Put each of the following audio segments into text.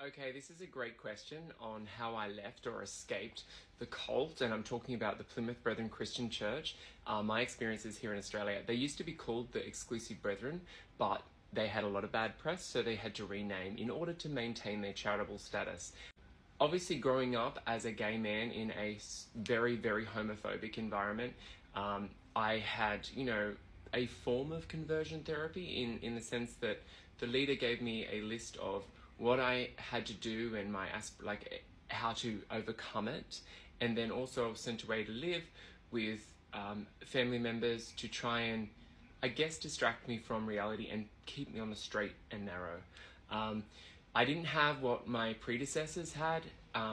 Okay, this is a great question on how I left or escaped the cult, and I'm talking about the Plymouth Brethren Christian Church. My experiences here in Australia, they used to be called the Exclusive Brethren, but they had a lot of bad press, so they had to rename in order to maintain their charitable status. Obviously, growing up as a gay man in a very, very homophobic environment, I had, a form of conversion therapy in the sense that the leader gave me a list of what I had to do and how to overcome it, and then also I was sent away to live with family members to try and, I guess, distract me from reality and keep me on the straight and narrow. I didn't have what my predecessors had,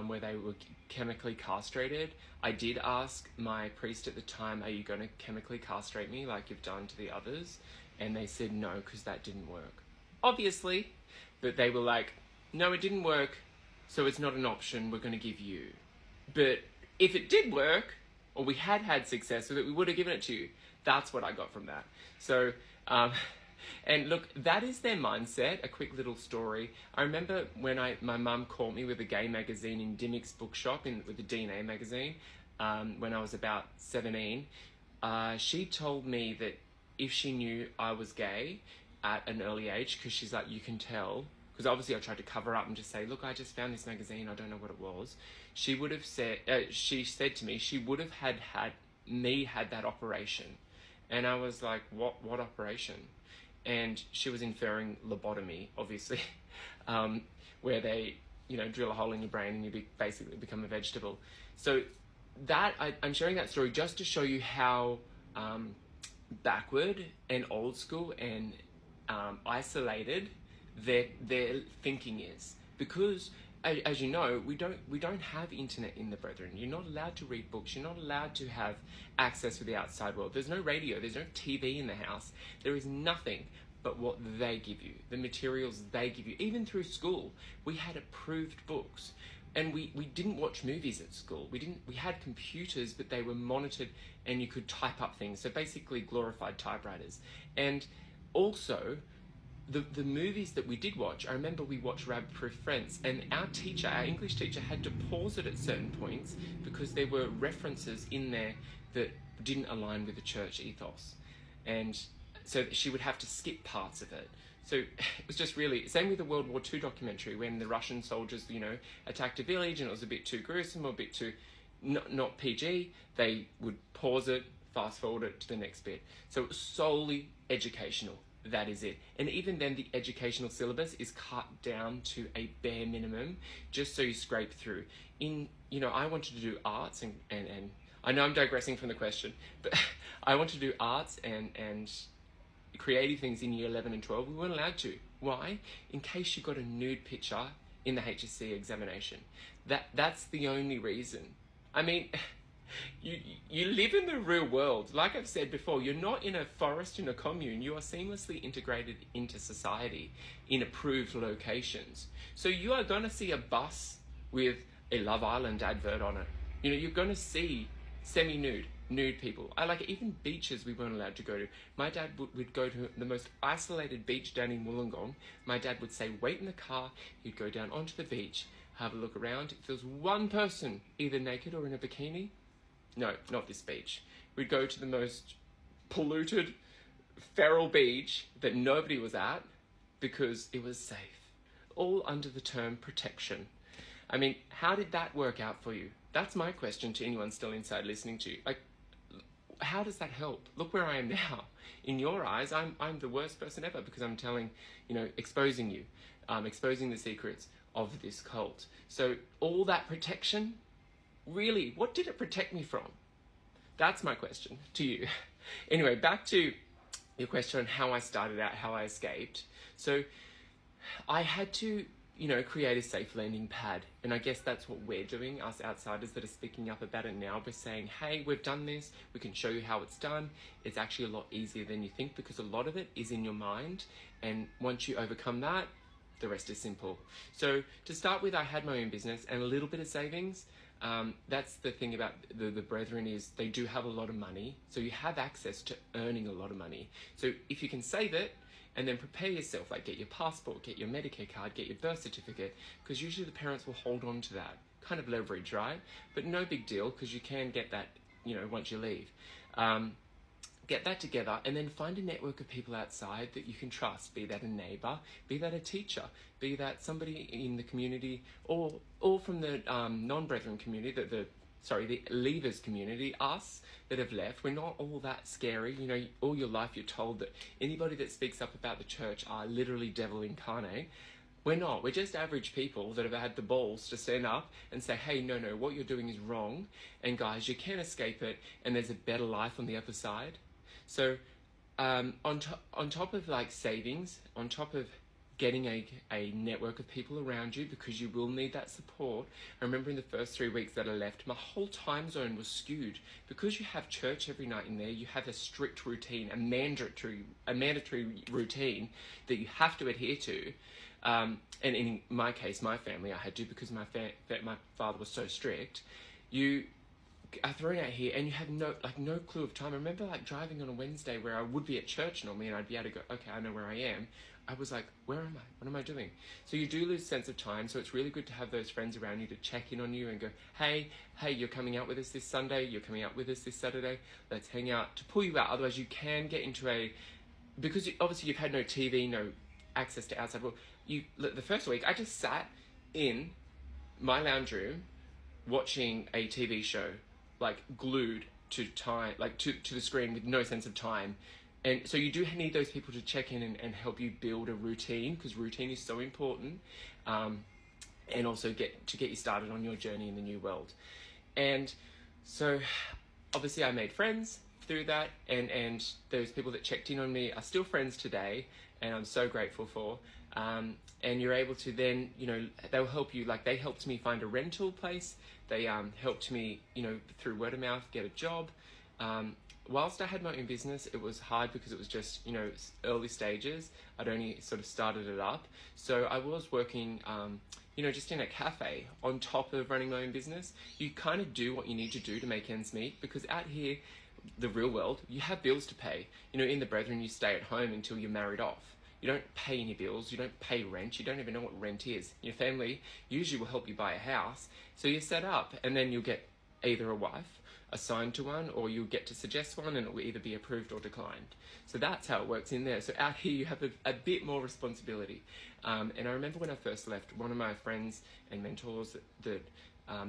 where they were chemically castrated. I did ask my priest at the time, "Are you going to chemically castrate me like you've done to the others?" And they said no, because that didn't work. Obviously, but they were like, "No, it didn't work, so it's not an option we're going to give you. But if it did work, or we had success with it, we would have given it to you." That's what I got from that. So, and look, that is their mindset. A quick little story. I remember when my mum caught me with a gay magazine in Dimmick's bookshop with the DNA magazine, when I was about 17. She told me that if she knew I was gay at an early age, because she's like, "You can tell," because obviously I tried to cover up and just say, "Look, I just found this magazine, I don't know what it was." She would have said, she said to me, she would have had that operation. And I was like, what operation? And she was inferring lobotomy, obviously, where they, drill a hole in your brain and you basically become a vegetable. So I'm sharing that story just to show you how backward and old school and isolated their thinking is, because as you know, we don't have internet in the Brethren. You're not allowed to read books. You're not allowed to have access to the outside world. There's no radio. There's no TV in the house. There is nothing but what they give you, the materials they give you. Even through school, we had approved books, and we didn't watch movies at school. We had computers, but they were monitored, and you could type up things. So basically, glorified typewriters. And also, the movies that we did watch, I remember we watched Rabbit Proof Friends, and our English teacher, had to pause it at certain points because there were references in there that didn't align with the church ethos. And so she would have to skip parts of it. So it was just really, same with the World War II documentary, when the Russian soldiers, attacked a village and it was a bit too gruesome or a bit too not PG, they would pause it, fast forward it to the next bit. So it was solely educational. That is it. And even then, the educational syllabus is cut down to a bare minimum, just so you scrape through. I wanted to do arts and I know I'm digressing from the question, but I wanted to do arts and creative things in year 11 and 12. We weren't allowed to. Why? In case you got a nude picture in the HSC examination. That's the only reason. I mean, you live in the real world. Like I've said before, you're not in a forest, in a commune. You are seamlessly integrated into society in approved locations. So you are going to see a bus with a Love Island advert on it. You're going to see nude people. Even beaches we weren't allowed to go to. My dad would go to the most isolated beach down in Wollongong. My dad would say, "Wait in the car." He'd go down onto the beach, have a look around. If there was one person either naked or in a bikini, no, not this beach. We'd go to the most polluted, feral beach that nobody was at because it was safe. All under the term protection. I mean, how did that work out for you? That's my question to anyone still inside listening to you. How does that help? Look where I am now. In your eyes, I'm the worst person ever because I'm exposing you, exposing the secrets of this cult. So all that protection, really, what did it protect me from? That's my question to you. Anyway, back to your question on how I started out, how I escaped. So I had to, create a safe landing pad. And I guess that's what we're doing, us outsiders that are speaking up about it now. We're saying, hey, we've done this. We can show you how it's done. It's actually a lot easier than you think because a lot of it is in your mind. And once you overcome that, the rest is simple. So to start with, I had my own business and a little bit of savings. That's the thing about the Brethren, is they do have a lot of money. So you have access to earning a lot of money. So if you can save it and then prepare yourself, like get your passport, get your Medicare card, get your birth certificate, because usually the parents will hold on to that kind of leverage, right? But no big deal, because you can get that, once you leave. Get that together, and then find a network of people outside that you can trust, be that a neighbor, be that a teacher, be that somebody in the community, or from the non-brethren community, the leavers community, us that have left. We're not all that scary. All your life you're told that anybody that speaks up about the church are literally devil incarnate. We're not. We're just average people that have had the balls to stand up and say, hey, no, what you're doing is wrong. And guys, you can escape it, and there's a better life on the other side. So on top of like savings, on top of getting a network of people around you, because you will need that support. I remember in the first 3 weeks that I left, my whole time zone was skewed. Because you have church every night in there, you have a strict routine, a mandatory routine that you have to adhere to. And in my case, my family, I had to, because my father was so strict. You are thrown out here and you have no clue of time. I remember like driving on a Wednesday where I would be at church normally, and I'd be able to go, okay, I know where I am. I was like, where am I? What am I doing? So you do lose sense of time. So it's really good to have those friends around you to check in on you and go, hey, you're coming out with us this Sunday. You're coming out with us this Saturday. Let's hang out, to pull you out. Otherwise you can get into because obviously you've had no TV, no access to outside world. The first week I just sat in my lounge room watching a TV show, like glued to time, like to the screen with no sense of time. And so you do need those people to check in and help you build a routine, because routine is so important, and also get you started on your journey in the new world. And so obviously I made friends through that, and those people that checked in on me are still friends today, and I'm so grateful for. And you're able to then, they'll help you, like they helped me find a rental place. They helped me, through word of mouth, get a job. Whilst I had my own business, it was hard because it was just, early stages. I'd only sort of started it up. So I was working, just in a cafe on top of running my own business. You kind of do what you need to do to make ends meet, because out here, the real world, you have bills to pay. In the Brethren, you stay at home until you're married off. You don't pay any bills, you don't pay rent, you don't even know what rent is. Your family usually will help you buy a house, so you're set up, and then you'll get either a wife assigned to one, or you'll get to suggest one, and it will either be approved or declined. So that's how it works in there. So out here you have a bit more responsibility. And I remember when I first left, one of my friends and mentors that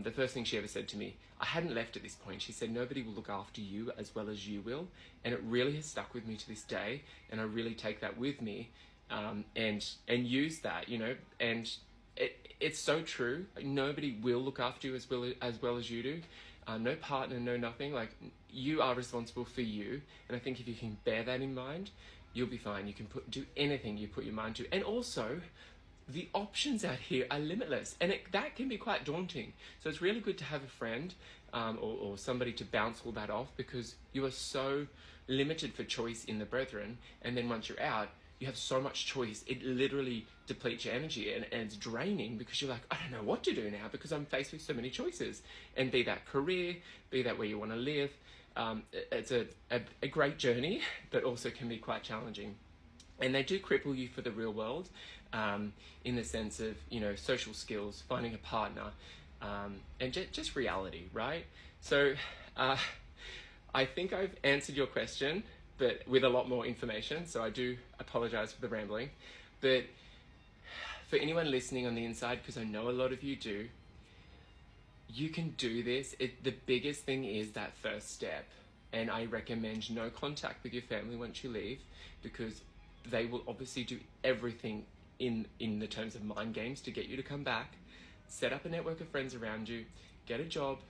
the first thing she ever said to me, I hadn't left at this point, she said, nobody will look after you as well as you will. And it really has stuck with me to this day, and I really take that with me, and use that, and it's so true. Nobody will look after you as well as you do. No partner, no nothing. Like, you are responsible for you, and I think if you can bear that in mind, you'll be fine. You can do anything you put your mind to. And also, the options out here are limitless, and that can be quite daunting. So it's really good to have a friend or somebody to bounce all that off, because you are so limited for choice in the Brethren, and then once you're out, you have so much choice, it literally depletes your energy, and it's draining, because you're like, I don't know what to do now, because I'm faced with so many choices. And be that career, be that where you want to live, it's a great journey, but also can be quite challenging. And they do cripple you for the real world, in the sense of, social skills, finding a partner, and just reality, right? So I think I've answered your question, but with a lot more information, so I do apologize for the rambling. But for anyone listening on the inside, because I know a lot of you do, you can do this. The biggest thing is that first step, and I recommend no contact with your family once you leave, because they will obviously do everything in the terms of mind games to get you to come back. Set up a network of friends around you, get a job,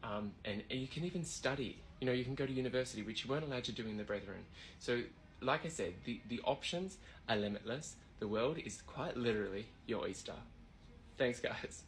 and you can even study. You can go to university, which you weren't allowed to do in the Brethren. So, like I said, the options are limitless. The world is quite literally your oyster. Thanks, guys.